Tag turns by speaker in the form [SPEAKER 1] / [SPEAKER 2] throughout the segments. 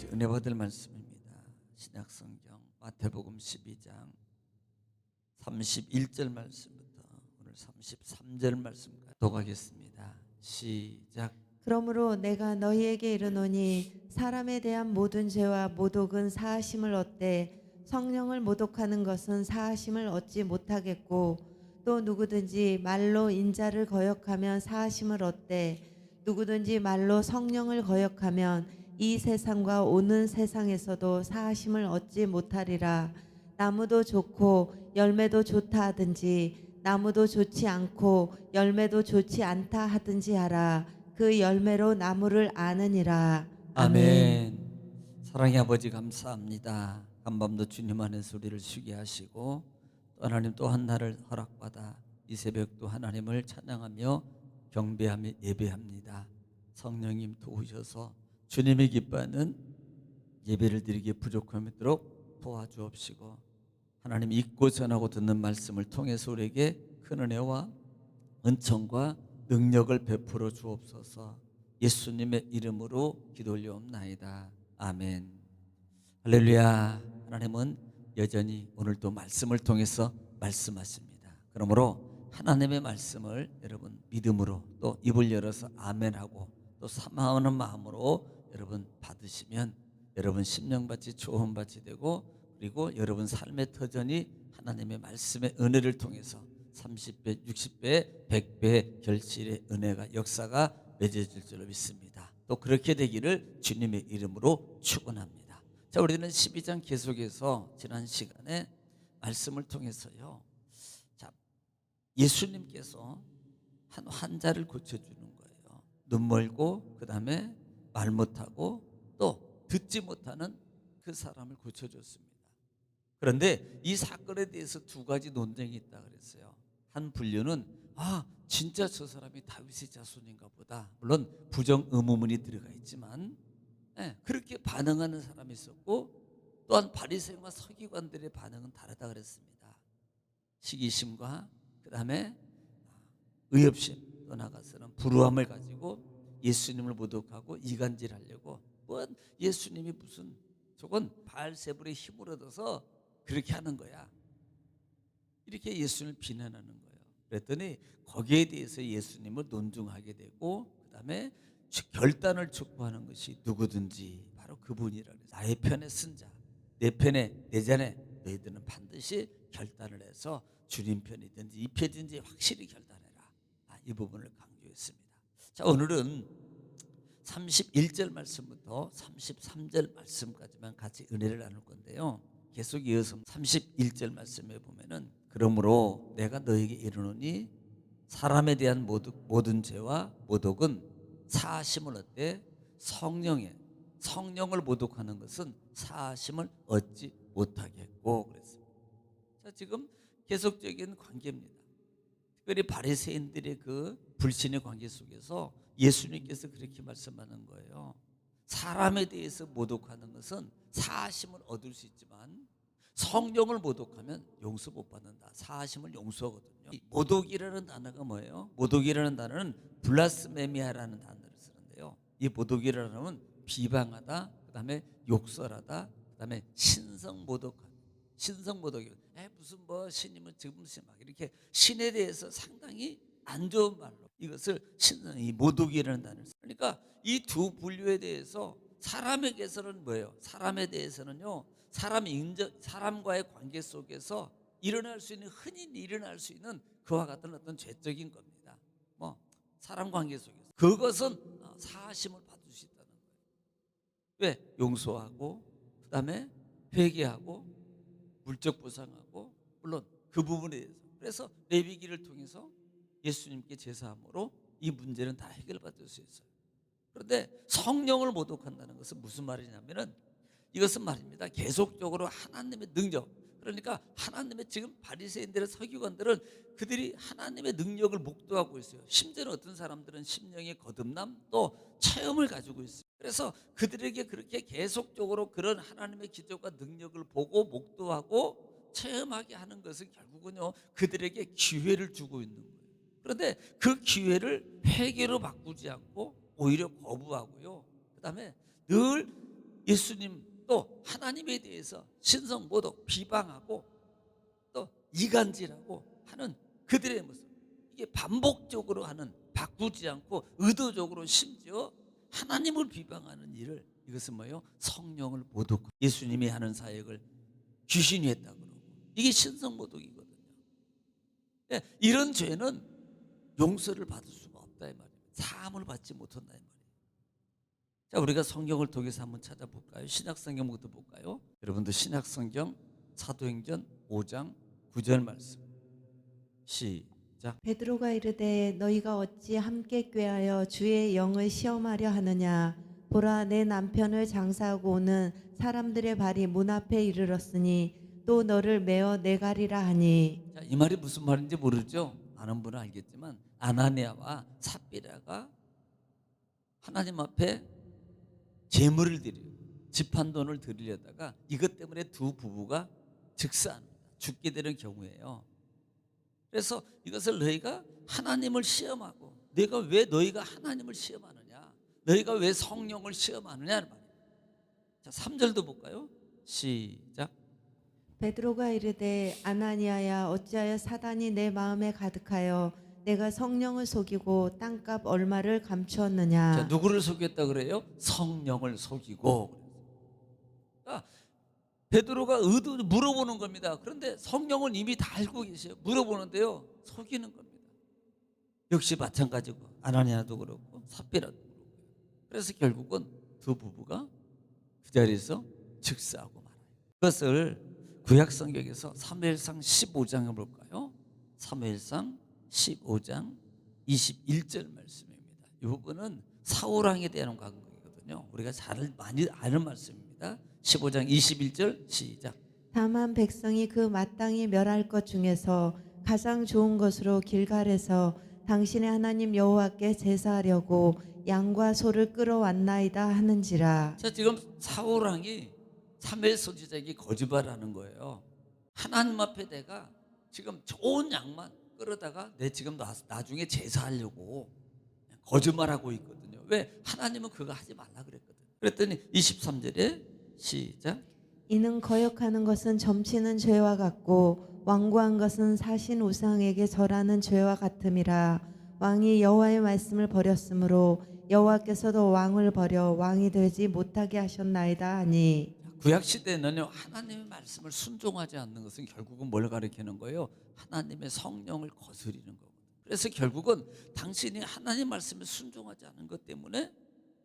[SPEAKER 1] 같이 은혜 받을 말씀입니다. 신약성경 마태복음 12장 31절 말씀부터 오늘 33절 말씀까지 독하겠습니다. 시작.
[SPEAKER 2] 그러므로 내가 너희에게 이르노니 사람에 대한 모든 죄와 모독은 사하심을 얻되 성령을 모독하는 것은 사하심을 얻지 못하겠고, 또 누구든지 말로 인자를 거역하면 사하심을 얻되 누구든지 말로 성령을 거역하면 이 세상과 오는 세상에서도 사하심을 얻지 못하리라. 나무도 좋고 열매도 좋다 하든지 나무도 좋지 않고 열매도 좋지 않다 하든지 하라. 그 열매로 나무를 아느니라. 아멘.
[SPEAKER 1] 아멘. 사랑의 아버지 감사합니다. 한밤도 주님 안에 소리를 쉬게 하시고 또 하나님 또 한 날을 허락받아 이 새벽도 하나님을 찬양하며 경배하며 예배합니다. 성령님 도우셔서 주님이 기뻐하는 예배를 드리기에 부족함이 있도록 도와주옵시고, 하나님 읽고 전하고 듣는 말씀을 통해서 우리에게 큰 은혜와 은총과 능력을 베풀어 주옵소서. 예수님의 이름으로 기도 올려옵나이다. 아멘. 할렐루야. 하나님은 여전히 오늘도 말씀을 통해서 말씀하십니다. 그러므로 하나님의 말씀을 여러분 믿음으로 또 입을 열어서 아멘하고 또 사모하는 마음으로 여러분 받으시면 여러분 심령밭이 좋은 밭이 되고, 그리고 여러분 삶의 터전이 하나님의 말씀의 은혜를 통해서 30배, 60배, 100배의 결실의 은혜가 역사가 맺어질 줄로 믿습니다. 또 그렇게 되기를 주님의 이름으로 축원합니다. 자, 우리는 12장 계속해서 지난 시간에 말씀을 통해서요, 자, 예수님께서 한 환자를 고쳐주는 거예요. 눈 멀고 그 다음에 말 못하고 또 듣지 못하는 그 사람을 고쳐줬습니다. 그런데 이 사건에 대해서 두 가지 논쟁이 있다 그랬어요. 한 분류는 진짜 저 사람이 다윗의 자손인가 보다. 물론 부정 의문문이 들어가 있지만 그렇게 반응하는 사람이 있었고, 또한 바리새인과 서기관들의 반응은 다르다 그랬습니다. 시기심과 그 다음에 의협심, 또 나가서는 불우함을 가지고 예수님을 모독하고 이간질하려고, 예수님이 무슨 저건 바알세불의 힘을 얻어서 그렇게 하는 거야, 이렇게 예수님을 비난하는 거예요. 그랬더니 거기에 대해서 예수님을 논중하게 되고, 그 다음에 결단을 촉구하는 것이 누구든지 바로 그분이라 그래서 나의 편에 쓴 자, 내 편에 내 자네 너희들은 반드시 결단을 해서 주님 편이든지 이 편이든지 확실히 결단해라. 이 부분을 강조했습니다. 자, 오늘은 31절 말씀부터 33절 말씀까지만 같이 은혜를 나눌 건데요, 계속 이어서 31절 말씀에 보면은 그러므로 내가 너에게 이르노니 사람에 대한 모든 죄와 모독은 사하심을 얻되 성령을 모독하는 것은 사하심을 얻지 못하겠고 그랬습니다. 자, 지금 계속적인 관계입니다. 특별히 바리새인들의 그 불신의 관계 속에서 예수님께서 그렇게 말씀하는 거예요. 사람에 대해서 모독하는 것은 사하심을 얻을 수 있지만 성령을 모독하면 용서 못 받는다. 사하심을 용서하거든요. 모독이라는 단어가 뭐예요? 모독이라는 단어는 블라스메미아라는 단어를 쓰는데요, 이 모독이라는 단어는 비방하다, 그 다음에 욕설하다, 그 다음에 신성모독하다. 신성모독이 무슨 신이면 지금 막 이렇게 신에 대해서 상당히 안 좋은 말로 이것을 이 모독이라는 단어를 써요. 그러니까 이 두 분류에 대해서 사람에게서는 뭐예요? 사람에 대해서는요, 사람과의 관계 속에서 흔히 일어날 수 있는 그와 같은 어떤 죄적인 겁니다. 사람 관계 속에서 그것은 사하심을 받을 수 있다는 거예요. 왜? 용서하고 그 다음에 회개하고 물적 보상하고, 물론 그 부분에 대해서, 그래서 레위기를 통해서 예수님께 제사함으로 이 문제는 다 해결받을 수 있어요. 그런데 성령을 모독한다는 것은 무슨 말이냐면은 이것은 말입니다, 계속적으로 하나님의 능력, 그러니까 하나님의 지금 바리새인들의 서기관들은 그들이 하나님의 능력을 목도하고 있어요. 심지어는 어떤 사람들은 심령의 거듭남 또 체험을 가지고 있어요. 그래서 그들에게 그렇게 계속적으로 그런 하나님의 기적과 능력을 보고 목도하고 체험하게 하는 것은 결국은요, 그들에게 기회를 주고 있는 거예요. 그런데 그 기회를 회개로 바꾸지 않고 오히려 거부하고요, 그 다음에 늘 예수님 또 하나님에 대해서 신성모독 비방하고 또 이간질하고 하는 그들의 모습, 이게 반복적으로 하는, 바꾸지 않고 의도적으로 심지어 하나님을 비방하는 일을, 이것은 뭐예요? 성령을 모독, 예수님이 하는 사역을 귀신이 했다 그러고, 이게 신성모독이거든요. 예, 이런 죄는 용서를 받을 수가 없다 이 말이에요. 사함을 받지 못한다 이 말이에요. 자, 우리가 성경을 통해서 한번 찾아볼까요? 신약성경부터 볼까요? 여러분도 신약성경 사도행전 5장 9절 말씀 시작.
[SPEAKER 2] 베드로가 이르되 너희가 어찌 함께 꾀하여 주의 영을 시험하려 하느냐. 보라, 내 남편을 장사하고 오는 사람들의 발이 문 앞에 이르렀으니 또 너를 메어 내가리라 하니.
[SPEAKER 1] 자, 이 말이 무슨 말인지 모르죠? 아는 분은 알겠지만 아나니아와 삽비라가 하나님 앞에 제물을 드리려, 집한돈을 드리려다가 이것 때문에 두 부부가 즉사합니다. 죽게 되는 경우예요. 그래서 이것을 너희가 하나님을 시험하고, 내가 왜 너희가 하나님을 시험하느냐, 너희가 왜 성령을 시험하느냐 말이에요. 자, 3절도 볼까요? 시작.
[SPEAKER 2] 베드로가 이르되 아나니아야, 어찌하여 사단이 내 마음에 가득하여 내가 성령을 속이고 땅값 얼마를 감추었느냐.
[SPEAKER 1] 자, 누구를 속였다 그래요? 성령을 속이고. 자, 베드로가 의도 물어보는 겁니다. 그런데 성령은 이미 다 알고 계세요. 물어보는데요, 속이는 겁니다. 역시 마찬가지고 아나니아도 그렇고 삽비라도 그렇고. 그래서 결국은 두 부부가 그 자리에서 즉사하고 말아요. 그것을 구약 성경에서 사무엘상 15장을 볼까요? 사무엘상 15장 21절 말씀입니다. 이 부분은 사울 왕에 대한 관계거든요. 우리가 잘 많이 아는 말씀입니다. 15장 21절 시작.
[SPEAKER 2] 다만 백성이 그 마땅히 멸할 것 중에서 가장 좋은 것으로 길갈에서 당신의 하나님 여호와께 제사하려고 양과 소를 끌어왔나이다 하는지라.
[SPEAKER 1] 자, 지금 사울 왕이 사무엘 선지자에게 거짓말하는 거예요. 하나님 앞에 내가 지금 좋은 양만 끌어다가 내 지금 나중에 제사하려고 거짓말하고 있거든요. 왜? 하나님은 그거 하지 말라 그랬거든요. 그랬더니 23절에 시작.
[SPEAKER 2] 이는 거역하는 것은 점치는 죄와 같고 완고한 것은 사신 우상에게 절하는 죄와 같음이라. 왕이 여호와의 말씀을 버렸으므로 여호와께서도 왕을 버려 왕이 되지 못하게 하셨나이다 하니.
[SPEAKER 1] 구약 시대는요, 하나님의 말씀을 순종하지 않는 것은 결국은 뭘 가리키는 거예요? 하나님의 성령을 거스리는 거거든요. 그래서 결국은 당신이 하나님 말씀에 순종하지 않은 것 때문에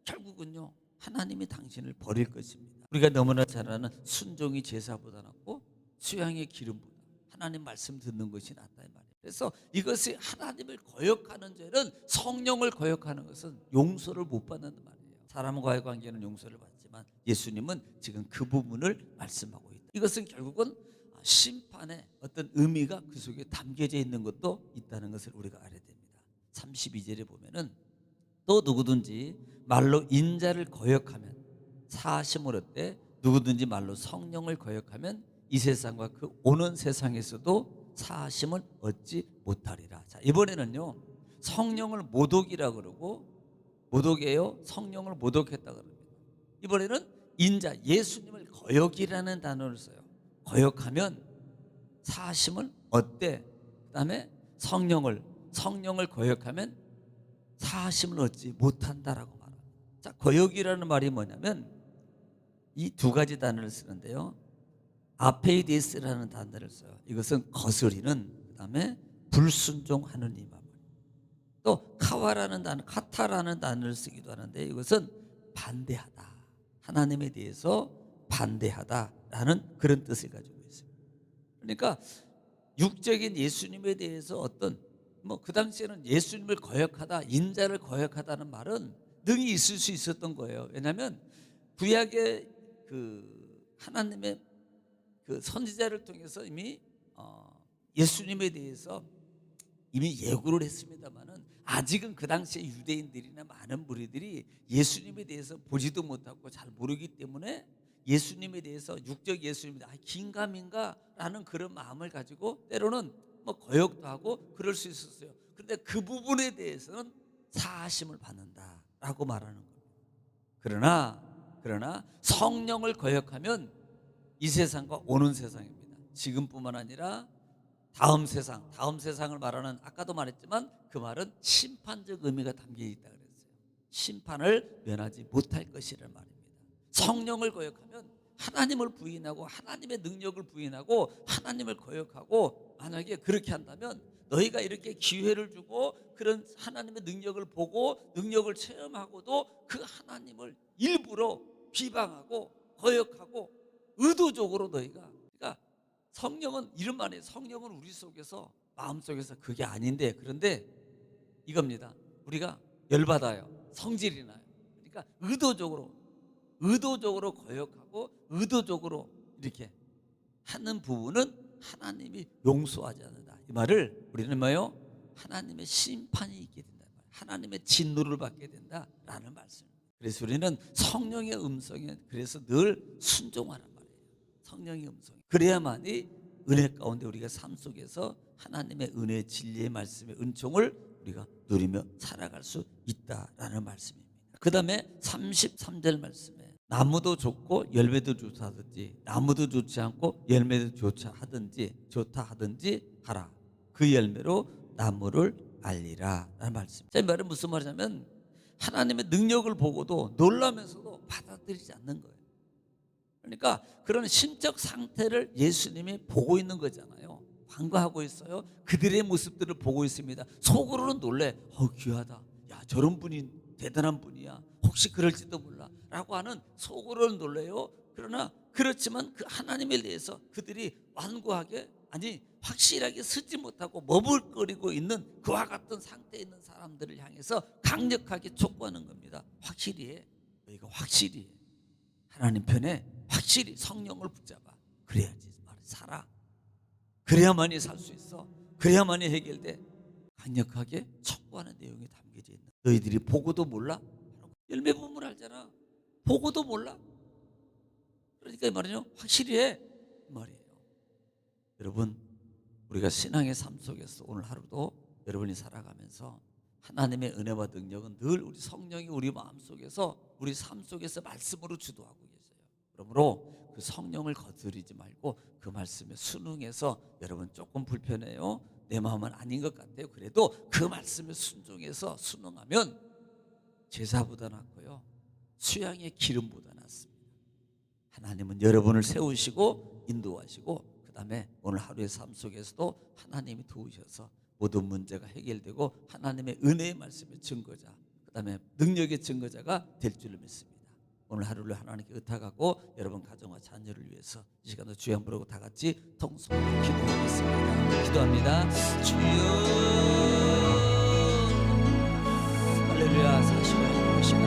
[SPEAKER 1] 결국은요, 하나님이 당신을 버릴 것입니다. 우리가 너무나 잘 아는 순종이 제사보다 낫고 수양의 기름보다 하나님 말씀 듣는 것이 낫다 이 말이에요. 그래서 이것이 하나님을 거역하는 죄는, 성령을 거역하는 것은 용서를 못 받는 말이에요. 사람과의 관계는 용서를 받지만 예수님은 지금 그 부분을 말씀하고 있다. 이것은 결국은 심판의 어떤 의미가 그 속에 담겨져 있는 것도 있다는 것을 우리가 알아야 됩니다. 32절에 보면은 또 누구든지 말로 인자를 거역하면 사하심을 얻되 누구든지 말로 성령을 거역하면 이 세상과 그 오는 세상에서도 사하심을 얻지 못하리라. 자, 이번에는요, 성령을 모독이라 그러고, 모독이에요. 성령을 모독했다 그럽니다. 이번에는 인자, 예수님을 거역이라는 단어를 써요. 거역하면 사하심을 얻되, 그다음에 성령을 거역하면 사하심을 얻지 못한다라고 말합니다. 자, 거역이라는 말이 뭐냐면 이 두 가지 단어를 쓰는데요, 아페이데스라는 단어를 써요. 이것은 거스리는, 그다음에 불순종하는 이 말. 또 카와라는 단어, 카타라는 단어를 쓰기도 하는데 이것은 반대하다, 하나님에 대해서 반대하다라는 그런 뜻을 가지고 있어요. 그러니까 육적인 예수님에 대해서 어떤 그 당시에는 예수님을 거역하다, 인자를 거역하다는 말은 능히 있을 수 있었던 거예요. 왜냐하면 구약의 그 하나님의 그 선지자를 통해서 이미 예수님에 대해서 이미 예고를 했습니다만은 아직은 그 당시에 유대인들이나 많은 무리들이 예수님에 대해서 보지도 못하고 잘 모르기 때문에 예수님에 대해서, 육적 예수님에 대해서 긴가민가라는 그런 마음을 가지고 때로는 거역도 하고 그럴 수 있었어요. 그런데 그 부분에 대해서는 사하심을 받는다라고 말하는 겁니다. 그러나 그러나 성령을 거역하면 이 세상과 오는 세상입니다. 지금뿐만 아니라 다음 세상을 말하는, 아까도 말했지만 그 말은 심판적 의미가 담겨 있다 그랬어요. 심판을 면하지 못할 것이라는 말입니다. 성령을 거역하면 하나님을 부인하고 하나님의 능력을 부인하고 하나님을 거역하고, 만약에 그렇게 한다면 너희가 이렇게 기회를 주고 그런 하나님의 능력을 보고 능력을 체험하고도 그 하나님을 일부러 비방하고 거역하고 의도적으로 너희가, 그러니까 성령은 이런 말이에요. 성령은 우리 속에서, 마음속에서 그게 아닌데, 그런데 이겁니다. 우리가 열받아요. 성질이 나요. 그러니까 의도적으로 거역하고 의도적으로 이렇게 하는 부분은 하나님이 용서하지 않는다. 이 말을 우리는 뭐예요? 하나님의 심판이 있게 된다. 하나님의 진노를 받게 된다라는 말씀입니다. 그래서 우리는 성령의 음성에 그래서 늘 순종하란 말이에요. 성령의 음성. 그래야만이 은혜 가운데 우리가 삶 속에서 하나님의 은혜, 진리의 말씀의 은총을 우리가 누리며 살아갈 수 있다라는 말씀입니다. 그 다음에 33절 말씀에 나무도 좋고 열매도 좋다 하든지, 나무도 좋지 않고 열매도 좋다 하든지 하라. 그 열매로 나무를 알리라 라는 말씀. 제 말은 무슨 말이냐면 하나님의 능력을 보고도 놀라면서도 받아들이지 않는 거예요. 그러니까 그런 심적 상태를 예수님이 보고 있는 거잖아요. 관과하고 있어요. 그들의 모습들을 보고 있습니다. 속으로는 놀래. 귀하다. 야, 저런 분이 대단한 분이야. 혹시 그럴지도 몰라 라고 하는, 속으로는 놀래요. 그러나 그렇지만 그 하나님에 대해서 그들이 완고하게, 아니 확실하게 쓰지 못하고 머물거리고 있는 그와 같은 상태에 있는 사람들을 향해서 강력하게 촉구하는 겁니다. 확실히 해. 너희가 확실히 해. 하나님 편에 확실히 성령을 붙잡아. 그래야지 살아. 그래야만이 살 수 있어. 그래야만이 해결돼. 강력하게 촉구하는 내용이 담겨져 있는. 너희들이 보고도 몰라? 열매 보면 알잖아. 보고도 몰라? 그러니까 이 말이요, 확실히 해 이 말이에요. 여러분, 우리가 신앙의 삶 속에서 오늘 하루도 여러분이 살아가면서 하나님의 은혜와 능력은 늘 우리 성령이 우리 마음속에서, 우리 삶 속에서 말씀으로 주도하고 계세요. 그러므로 그 성령을 거스르지 말고 그 말씀에 순응해서, 여러분 조금 불편해요. 내 마음은 아닌 것 같아요. 그래도 그 말씀에 순종해서 순응하면 제사보다 낫고요, 수양의 기름보다 낫습니다. 하나님은 여러분을 세우시고 인도하시고, 그 다음에 오늘 하루의 삶 속에서도 하나님이 도우셔서 모든 문제가 해결되고 하나님의 은혜의 말씀의 증거자, 그 다음에 능력의 증거자가 될 줄로 믿습니다. 오늘 하루를 하나님께 의탁하고 여러분 가정과 자녀를 위해서 이 시간도 주여 한번 부르고 다 같이 통성으로 기도하겠습니다. 기도합니다. 주여, 할렐루야. 40년 오신